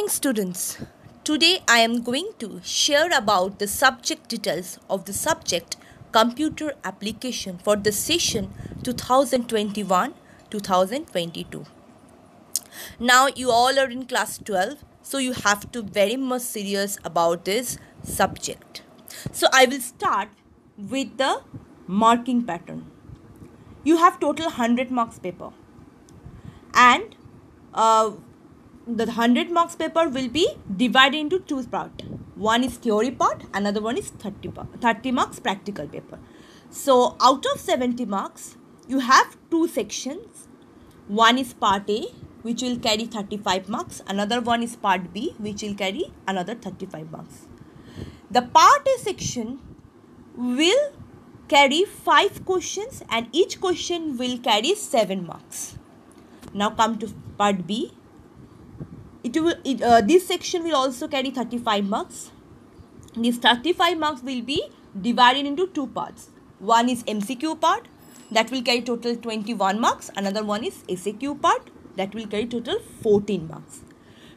morning, students. Today I am going to share about the subject details of the subject computer application for the session 2021-2022. Now you all are in class 12, so you have to very much serious about this subject. So I will start with the marking pattern. You have total 100 marks paper, and the 100 marks paper will be divided into two parts. One is theory part, another one is 30 marks practical paper. So out of 70 marks, you have two sections. One is part A, which will carry 35 marks. Another one is part B, which will carry another 35 marks. The part A section will carry 5 questions and each question will carry 7 marks. Now come to part B. This section will also carry 35 marks. These 35 marks will be divided into two parts. One is MCQ part, that will carry total 21 marks. Another one is SAQ part, that will carry total 14 marks.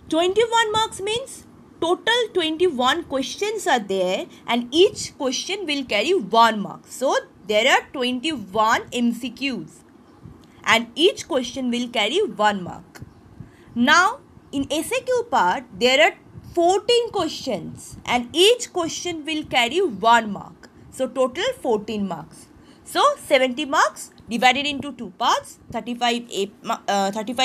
21 marks means total 21 questions are there and each question will carry 1 mark. So there are 21 MCQs and each question will carry 1 mark. Now in SAQ part, there are 14 questions and each question will carry 1 mark. So total 14 marks. So 70 marks divided into two parts, 35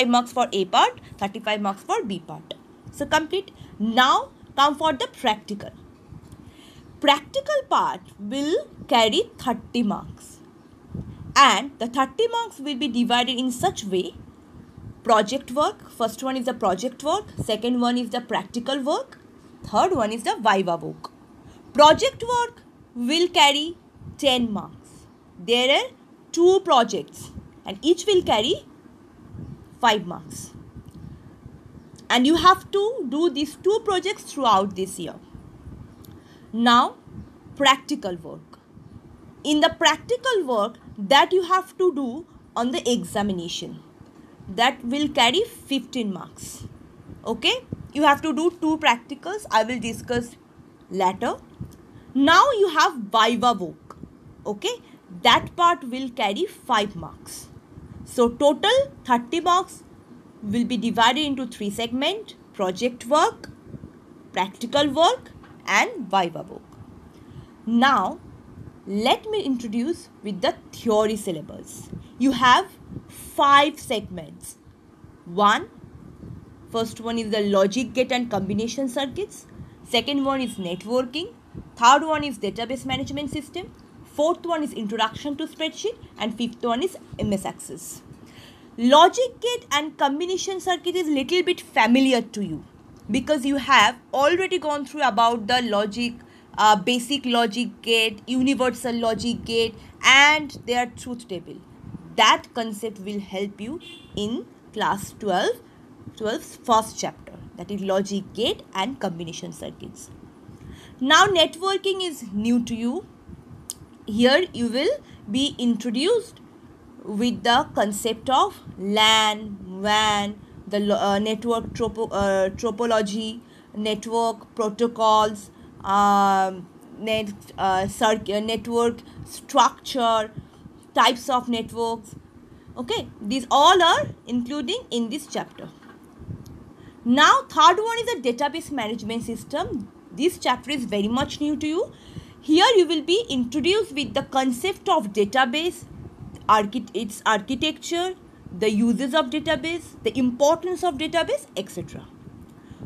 marks for A part, 35 marks for B part. So complete. Now come for the practical. Practical part will carry 30 marks and the 30 marks will be divided in such way. Project work, first one is the project work, second one is the practical work, third one is the viva work. Project work will carry 10 marks. There are 2 projects and each will carry 5 marks. And you have to do these 2 projects throughout this year. Now, practical work. In the practical work that you have to do on the examination, that will carry 15 marks. Okay, you have to do 2 practicals. I will discuss later. Now you have viva work. Okay, that part will carry 5 marks. So total 30 marks will be divided into 3 segments: project work, practical work and viva work. Now let me introduce with the theory syllabus. You have 5 segments. First one is the logic gate and combination circuits. Second one is networking. Third one is database management system. Fourth one is introduction to spreadsheet. And fifth one is MS Access. Logic gate and combination circuit is little bit familiar to you because you have already gone through about the logic, basic logic gate, universal logic gate and their truth table. That concept will help you in class 12's first chapter, that is logic gate and combination circuits. Now networking is new to you. Here you will be introduced with the concept of LAN, WAN, the network topology, network protocols, network structure, types of networks. Okay, these all are including in this chapter. Now third one is the database management system. This chapter is very much new to you. Here you will be introduced with the concept of database, its architecture, the uses of database, the importance of database, etc.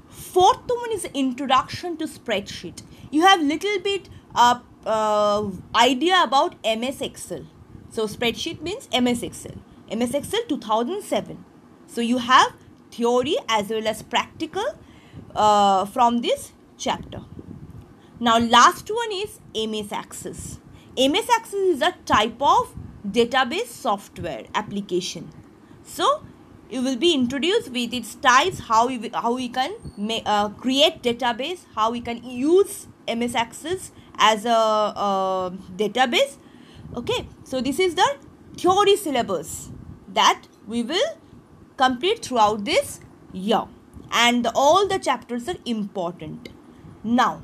Fourth one is the introduction to spreadsheet. You have little bit idea about MS Excel. So spreadsheet means MS Excel. MS Excel 2007. So you have theory as well as practical from this chapter. Now last one is MS Access. MS Access is a type of database software application. So you will be introduced with its types, how we can create database, how we can use MS Access as a database. Okay, so this is the theory syllabus that we will complete throughout this year. and all the chapters are important. Now,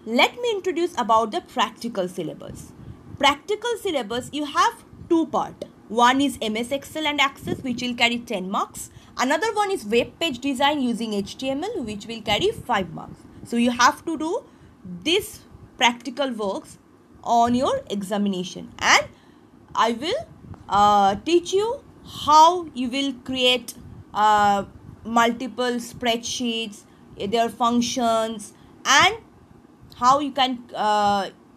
let me introduce about the practical syllabus. Practical syllabus, you have two parts. One is MS Excel and Access, which will carry 10 marks. Another one is web page design using HTML, which will carry 5 marks. So you have to do this practical works on your examination, and I will teach you how you will create multiple spreadsheets, their functions, and how you can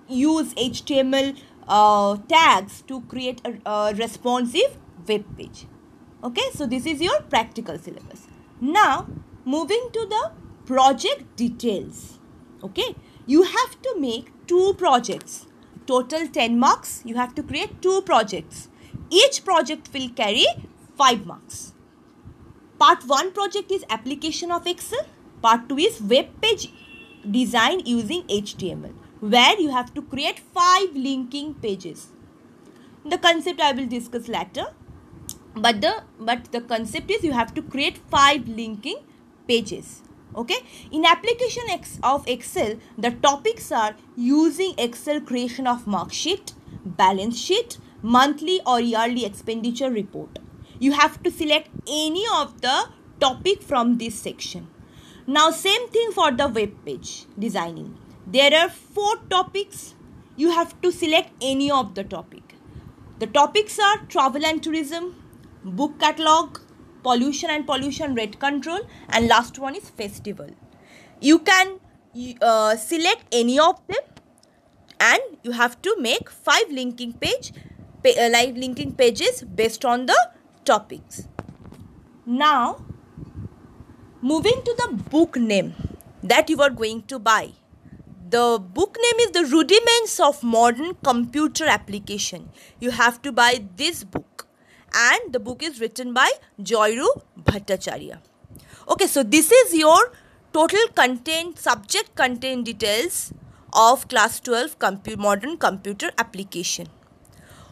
use HTML tags to create a responsive web page. Okay, so this is your practical syllabus. Now, moving to the project details. Okay, you have to make 2 projects. Total 10 marks. You have to create 2 projects. Each project will carry 5 marks. Part 1 project is application of Excel. Part 2 is web page design using HTML, where you have to create 5 linking pages. The concept I will discuss later, but the concept is you have to create 5 linking pages. Okay, in application of Excel, the topics are using Excel creation of mark sheet, balance sheet, monthly or yearly expenditure report. You have to select any of the topic from this section. Now, same thing for the web page designing. There are 4 topics. You have to select any of the topic. The topics are travel and tourism, book catalog, pollution and pollution rate control, and last one is festival. You can select any of them, and you have to make 5 linking pages based on the topics. Now, moving to the book name that you are going to buy. The book name is The Rudiments of Modern Computer Application. You have to buy this book, and the book is written by Joyru Bhattacharya. Okay, so this is your total content, subject content details of class 12 modern computer application.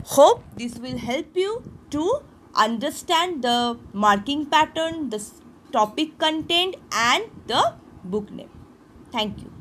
Hope this will help you to understand the marking pattern, the topic content, and the book name. Thank you.